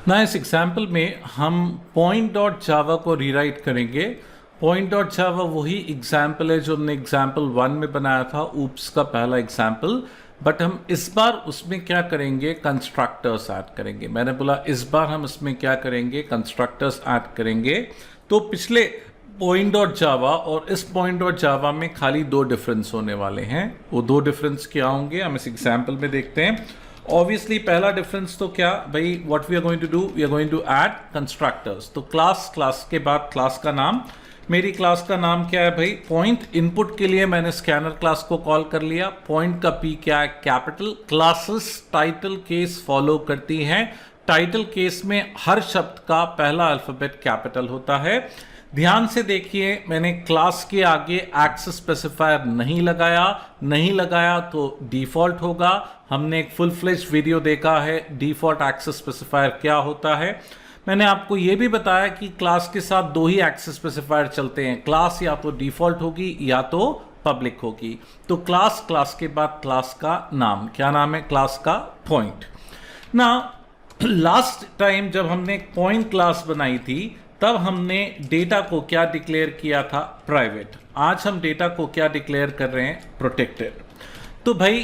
ना इस एग्जाम्पल में हम पॉइंट डॉट जावा को रीराइट करेंगे। पॉइंट डॉट जावा वही एग्जाम्पल है जो हमने एग्जाम्पल 1 में बनाया था, ऊप्स का पहला एग्जाम्पल। बट हम इस बार उसमें क्या करेंगे, कंस्ट्रक्टर्स ऐड करेंगे। मैंने बोला इस बार हम इसमें क्या करेंगे, कंस्ट्रक्टर्स ऐड करेंगे। तो पिछले पॉइंट डॉट जावा और इस पॉइंट डॉट जावा में खाली दो डिफरेंस होने वाले हैं। वो दो डिफरेंस क्या होंगे हम इस एग्जाम्पल में देखते हैं। ऑब्वियसली पहला डिफरेंस तो क्या भाई, what we are going to do, we are going to add constructors. तो क्लास के बाद क्लास का नाम, मेरी क्लास का नाम क्या है भाई, पॉइंट। इनपुट के लिए मैंने स्कैनर क्लास को कॉल कर लिया। पॉइंट का पी क्या है, capital. Classes title case follow करती हैं। टाइटल केस में हर शब्द का पहला अल्फाबेट कैपिटल होता है। ध्यान से देखिए, मैंने क्लास के आगे एक्सेस स्पेसिफायर नहीं लगाया तो डिफॉल्ट होगा। हमने एक फुल फ्लेज वीडियो देखा है डिफॉल्ट एक्सेस स्पेसिफायर क्या होता है। मैंने आपको यह भी बताया कि क्लास के साथ दो ही एक्सेस स्पेसिफायर चलते हैं, क्लास या तो डिफॉल्ट होगी या तो पब्लिक होगी। तो क्लास के बाद क्लास का नाम, क्या नाम है क्लास का, पॉइंट ना। लास्ट टाइम जब हमने पॉइंट क्लास बनाई थी तब हमने डेटा को क्या डिक्लेयर किया था, प्राइवेट। आज हम डेटा को क्या डिक्लेयर कर रहे हैं, प्रोटेक्टेड। तो भाई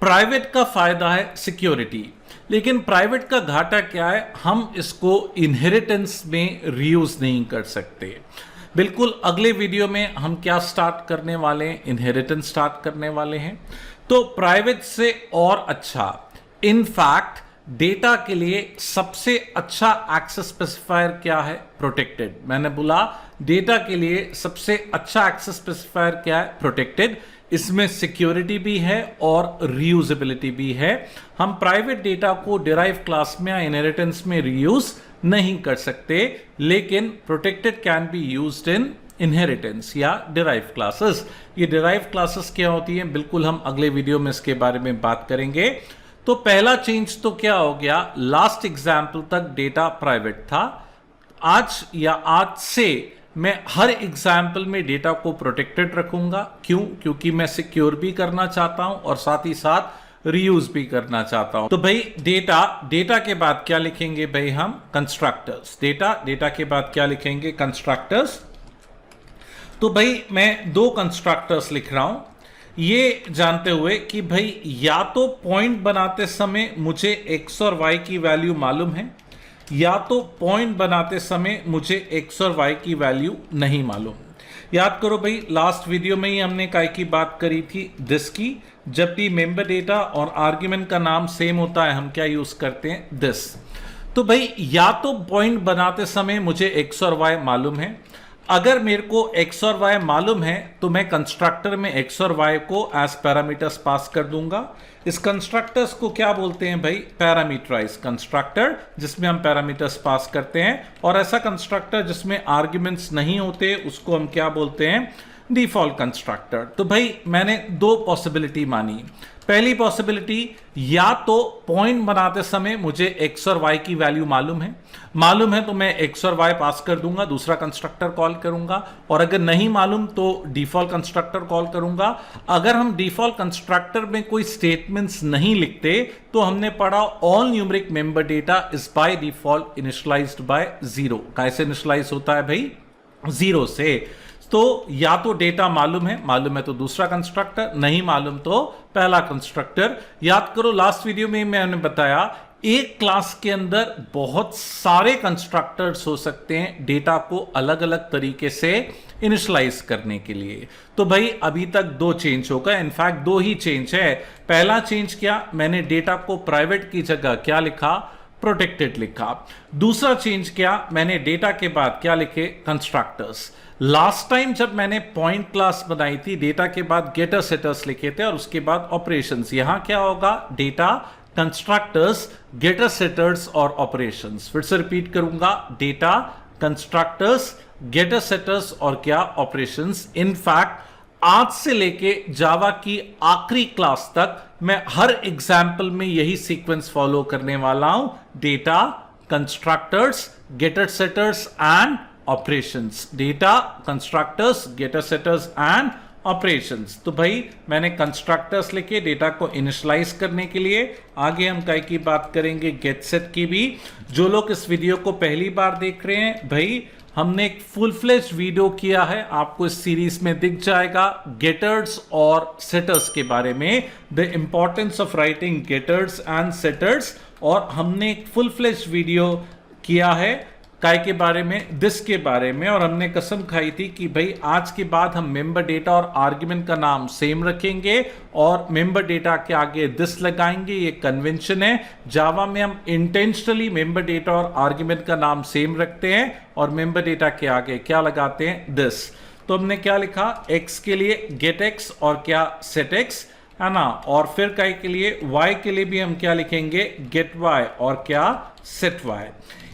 प्राइवेट का फायदा है सिक्योरिटी, लेकिन प्राइवेट का घाटा क्या है, हम इसको इनहेरिटेंस में रीयूज नहीं कर सकते। बिल्कुल अगले वीडियो में हम क्या स्टार्ट करने वाले हैं, इनहेरिटेंस स्टार्ट करने वाले हैं। तो प्राइवेट से और अच्छा, इनफैक्ट डेटा के लिए सबसे अच्छा एक्सेस स्पेसिफायर क्या है, प्रोटेक्टेड। मैंने बोला डेटा के लिए सबसे अच्छा एक्सेस स्पेसिफायर क्या है, प्रोटेक्टेड। इसमें सिक्योरिटी भी है और रीयूजेबिलिटी भी है। हम प्राइवेट डेटा को डिराइव क्लास में या इनहेरिटेंस में रीयूज नहीं कर सकते, लेकिन protected can be used in inheritance या डिराइव क्लासेस। ये डिराइव क्लासेस क्या होती हैं, बिल्कुल हम अगले वीडियो में इसके बारे में बात करेंगे। तो पहला चेंज तो क्या हो गया, लास्ट एग्जाम्पल तक डेटा प्राइवेट था। आज से मैं हर एग्जाम्पल में डेटा को प्रोटेक्टेड रखूंगा। क्यों? क्योंकि मैं सिक्योर भी करना चाहता हूं और साथ ही साथ रीयूज भी करना चाहता हूं। तो भाई डेटा के बाद क्या लिखेंगे भाई, हम कंस्ट्रक्टर्स। डेटा के बाद क्या लिखेंगे, कंस्ट्रक्टर्स। तो भाई मैं दो कंस्ट्रक्टर्स लिख रहा हूं, ये जानते हुए कि भाई या तो पॉइंट बनाते समय मुझे एक्स और वाई की वैल्यू मालूम है, या तो पॉइंट बनाते समय मुझे एक्स और वाई की वैल्यू नहीं मालूम। याद करो भाई, लास्ट वीडियो में ही हमने काय की बात करी थी, दिस की। जब भी मेंबर डेटा और आर्ग्यूमेंट का नाम सेम होता है हम क्या यूज करते हैं, दिस। तो भाई या तो पॉइंट बनाते समय मुझे एक्स और वाई मालूम है। अगर मेरे को x और y मालूम है तो मैं कंस्ट्रक्टर में x और y को एज पैरामीटर्स पास कर दूंगा। इस कंस्ट्रक्टर्स को क्या बोलते हैं भाई, पैरामीटराइज कंस्ट्रक्टर, जिसमें हम पैरामीटर्स पास करते हैं। और ऐसा कंस्ट्रक्टर जिसमें आर्ग्यूमेंट्स नहीं होते उसको हम क्या बोलते हैं, डिफॉल्ट कंस्ट्रक्टर। तो भाई मैंने दो पॉसिबिलिटी मानी। पहली पॉसिबिलिटी, या तो पॉइंट बनाते समय मुझे x और y की वैल्यू मालूम है तो मैं x और y पास कर दूंगा, दूसरा कंस्ट्रक्टर कॉल करूंगा। और अगर नहीं मालूम तो डिफॉल्ट कंस्ट्रक्टर कॉल करूंगा। अगर हम डिफॉल्ट कंस्ट्रक्टर में कोई स्टेटमेंट्स नहीं लिखते तो हमने पढ़ा all numeric member data is by default initialized by 0। कैसे इनिशियलाइज होता है भाई, 0 से। तो या तो डेटा मालूम है तो दूसरा कंस्ट्रक्टर, नहीं मालूम तो पहला कंस्ट्रक्टर। याद करो लास्ट वीडियो में मैंने बताया एक क्लास के अंदर बहुत सारे कंस्ट्रक्टर्स हो सकते हैं डेटा को अलग अलग तरीके से इनिशियलाइज करने के लिए। तो भाई अभी तक दो चेंज होगा, इनफैक्ट दो ही चेंज है। पहला चेंज क्या, मैंने डेटा को प्राइवेट की जगह क्या लिखा, प्रोटेक्टेड लिखा। दूसरा चेंज क्या, मैंने डेटा के बाद क्या लिखे, कंस्ट्रक्टर्स। लास्ट टाइम जब मैंने पॉइंट क्लास बनाई थी, डेटा के बाद गेटर सेटर्स लिखे थे और उसके बाद ऑपरेशंस। यहां क्या होगा, डेटा, कंस्ट्रक्टर्स, गेटर सेटर्स और ऑपरेशंस। फिर से रिपीट करूंगा, डेटा, कंस्ट्रक्टर्स, गेटर सेटर्स और क्या, ऑपरेशंस। इनफैक्ट आज से लेके जावा की आखिरी क्लास तक मैं हर एग्जाम्पल में यही सीक्वेंस फॉलो करने वाला हूं, data, constructors, getter setters and operations, data, constructors, getter setters and operations. तो भाई मैंने कंस्ट्रक्टर्स लिखे डेटा को इनिशियलाइज करने के लिए। आगे हम काय की बात करेंगे गेट सेट की भी। जो लोग इस वीडियो को पहली बार देख रहे हैं, भाई हमने एक फुल फ्लेज वीडियो किया है, आपको इस सीरीज में दिख जाएगा, गेटर्स और सेटर्स के बारे में, the importance of writing getters and setters. और हमने एक फुल फ्लेज वीडियो किया है काय के बारे में, दिस के बारे में, और हमने कसम खाई थी कि भाई आज के बाद हम मेंबर डेटा और आर्ग्यूमेंट का नाम सेम रखेंगे और मेंबर डेटा के आगे दिस लगाएंगे। ये कन्वेंशन है। जावा में हम इंटेंशनली मेंबर डेटा और आर्ग्यूमेंट का नाम सेम रखते हैं और मेंबर डेटा के आगे क्या लगाते हैं, दिस। तो हमने क्या लिखा, एक्स के लिए गेट एक्स और क्या सेट एक्स, है ना। और फिर काय के लिए वाई के लिए भी हम क्या लिखेंगे, गेट वाई और क्या सेट वाई।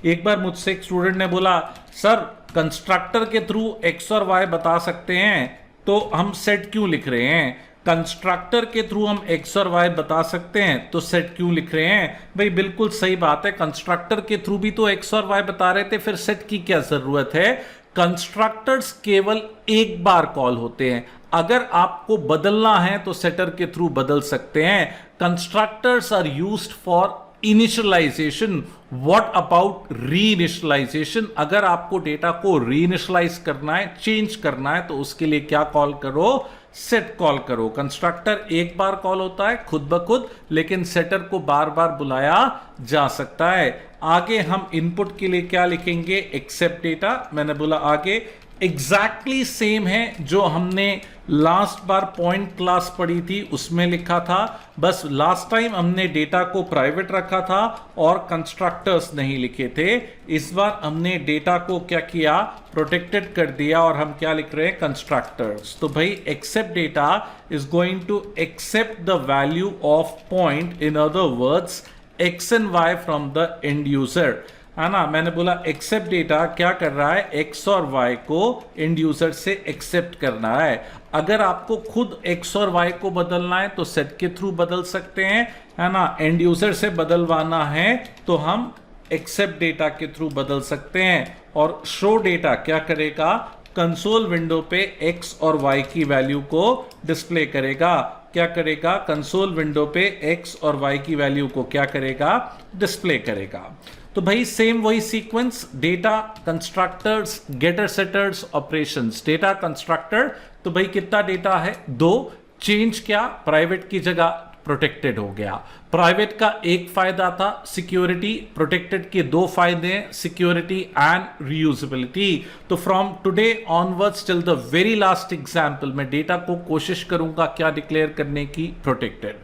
एक बार मुझसे एक स्टूडेंट ने बोला, सर कंस्ट्रक्टर के थ्रू एक्स और वाई बता सकते हैं तो हम सेट क्यों लिख रहे हैं? कंस्ट्रक्टर के थ्रू हम एक्स और वाई बता सकते हैं तो सेट क्यों लिख रहे हैं? भाई बिल्कुल सही बात है, कंस्ट्रक्टर के थ्रू भी तो एक्स और वाई बता रहे थे, फिर सेट की क्या जरूरत है? कंस्ट्रक्टर्स केवल एक बार कॉल होते हैं, अगर आपको बदलना है तो सेटर के थ्रू बदल सकते हैं। Constructors are used for initialization. What about reinitialization? अगर आपको डेटा को री इनिशियलाइज करना है, चेंज करना है, तो उसके लिए क्या कॉल करो, सेट कॉल करो। कंस्ट्रक्टर एक बार कॉल होता है खुद ब खुद, लेकिन सेटर को बार बार बुलाया जा सकता है। आगे हम इनपुट के लिए क्या लिखेंगे, एक्सेप्ट डेटा। मैंने बोला आगे एग्जैक्टली सेम है जो हमने लास्ट बार पॉइंट क्लास पढ़ी थी उसमें लिखा था, बस लास्ट टाइम हमने डेटा को प्राइवेट रखा था और कंस्ट्रक्टर्स नहीं लिखे थे। इस बार हमने डेटा को क्या किया, प्रोटेक्टेड कर दिया और हम क्या लिख रहे हैं, कंस्ट्रक्टर्स। तो भाई accept data is going to accept the value of point, in other words x and y from the end user, है ना। मैंने बोला एक्सेप्ट डेटा क्या कर रहा है, एक्स और वाई को एंड यूजर से एक्सेप्ट करना है। अगर आपको खुद एक्स और वाई को बदलना है तो सेट के थ्रू बदल सकते हैं, है ना। एंड यूजर से बदलवाना है तो हम एक्सेप्ट डेटा के थ्रू बदल सकते हैं। और शो डेटा क्या करेगा, कंसोल विंडो पे एक्स और वाई की वैल्यू को डिस्प्ले करेगा। क्या करेगा, कंसोल विंडो पे एक्स और वाई की वैल्यू को क्या करेगा, डिस्प्ले करेगा। तो भाई सेम वही sequence, data constructors getter setters operations. Data constructor, तो भाई कितना डेटा है, 2। चेंज क्या, प्राइवेट की जगह प्रोटेक्टेड हो गया। प्राइवेट का एक फायदा था सिक्योरिटी, प्रोटेक्टेड के 2 फायदे हैं, सिक्योरिटी एंड रीयूजेबिलिटी। तो from today onwards till the very last example मैं डेटा को कोशिश करूंगा क्या डिक्लेयर करने की, प्रोटेक्टेड।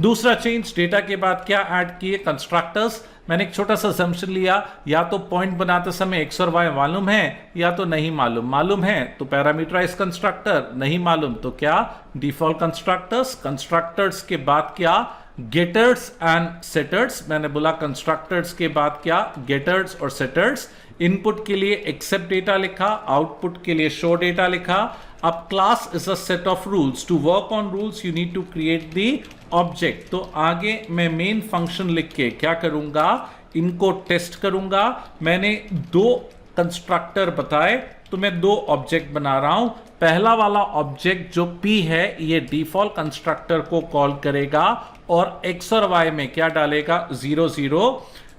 दूसरा चेंज, डेटा के बाद क्या ऐड किए, कंस्ट्रक्टर्स। मैंने एक छोटा सा असम्पशन लिया, या तो पॉइंट बनाते समय एक्स और वाई मालूम है या तो नहीं मालूम। मालूम है तो पैरामीटराइज कंस्ट्रक्टर, नहीं मालूम तो क्या, डिफॉल्ट कंस्ट्रक्टर्स। कंस्ट्रक्टर्स के बाद क्या, गेटर्स एंड सेटर्स। मैंने बोला कंस्ट्रक्टर्स के बाद क्या, गेटर्स और सेटर्स। इनपुट के लिए एक्सेप्ट डेटा लिखा, आउटपुट के लिए शो डेटा लिखा। अब class is a set of rules, to work on rules you need to create the object. तो आगे मैं मेन फंक्शन लिख के क्या करूंगा, इनको टेस्ट करूंगा। मैंने 2 कंस्ट्रक्टर बताए तो मैं 2 ऑब्जेक्ट बना रहा हूं। पहला वाला ऑब्जेक्ट जो P है ये डिफॉल्ट कंस्ट्रक्टर को कॉल करेगा और x और y में क्या डालेगा, 0 0,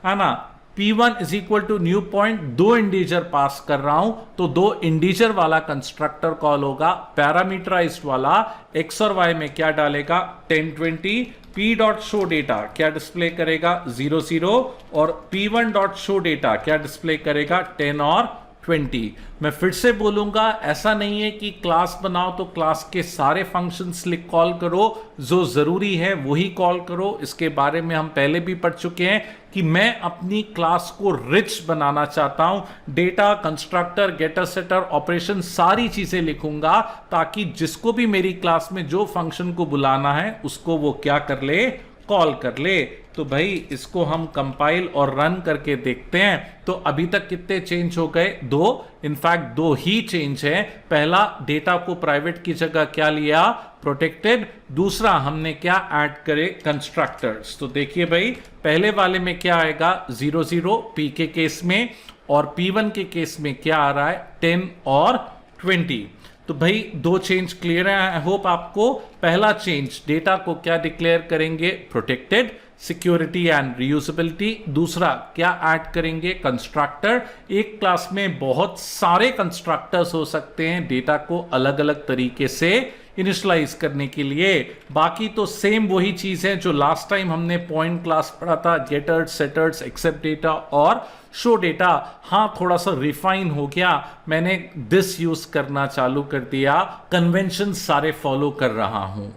है ना। P1 is equal to new point, 2 integer pass कर रहा हूं तो 2 इंटीजर वाला कंस्ट्रक्टर कॉल होगा। पैरामीटराइज्ड वाला x और y में क्या डालेगा, 10 20। p डॉट शो डेटा क्या डिस्प्ले करेगा, 0 0, और p1 डॉट शो डेटा क्या डिस्प्ले करेगा, 10 और 20। मैं फिर से बोलूंगा, ऐसा नहीं है कि क्लास बनाओ तो क्लास के सारे फंक्शंस लिख कॉल करो, जो जरूरी है वही कॉल करो। इसके बारे में हम पहले भी पढ़ चुके हैं कि मैं अपनी क्लास को रिच बनाना चाहता हूं। Data, constructor, getter, setter, operation सारी चीजें लिखूंगा ताकि जिसको भी मेरी क्लास में जो फंक्शन को बुलाना है उसको वो क्या कर ले, कॉल कर ले। तो भाई इसको हम कंपाइल और रन करके देखते हैं। तो अभी तक कितने चेंज हो गए, 2। इनफैक्ट 2 ही चेंज है। पहला, डेटा को प्राइवेट की जगह क्या लिया, प्रोटेक्टेड। दूसरा, हमने क्या ऐड करे, कंस्ट्रक्टर्स। तो देखिए भाई, पहले वाले में क्या आएगा, 0 0 P के केस में, और P1 के केस में क्या आ रहा है, 10 और 20। तो भाई दो चेंज क्लियर है। आई होप आपको पहला चेंज डेटा को क्या डिक्लेयर करेंगे, प्रोटेक्टेड, सिक्योरिटी एंड रीयूजेबिलिटी। दूसरा क्या ऐड करेंगे, कंस्ट्रक्टर। एक क्लास में बहुत सारे कंस्ट्रक्टर्स हो सकते हैं डेटा को अलग अलग तरीके से इनिशियलाइज करने के लिए। बाकी तो सेम वही चीज है जो लास्ट टाइम हमने पॉइंट क्लास पढ़ा था, गेटर्स, सेटर्स, एक्सेप्ट डेटा और शो डेटा। हाँ, थोड़ा सा रिफाइन हो गया, मैंने दिस यूज करना चालू कर दिया, कन्वेंशन सारे फॉलो कर रहा हूं।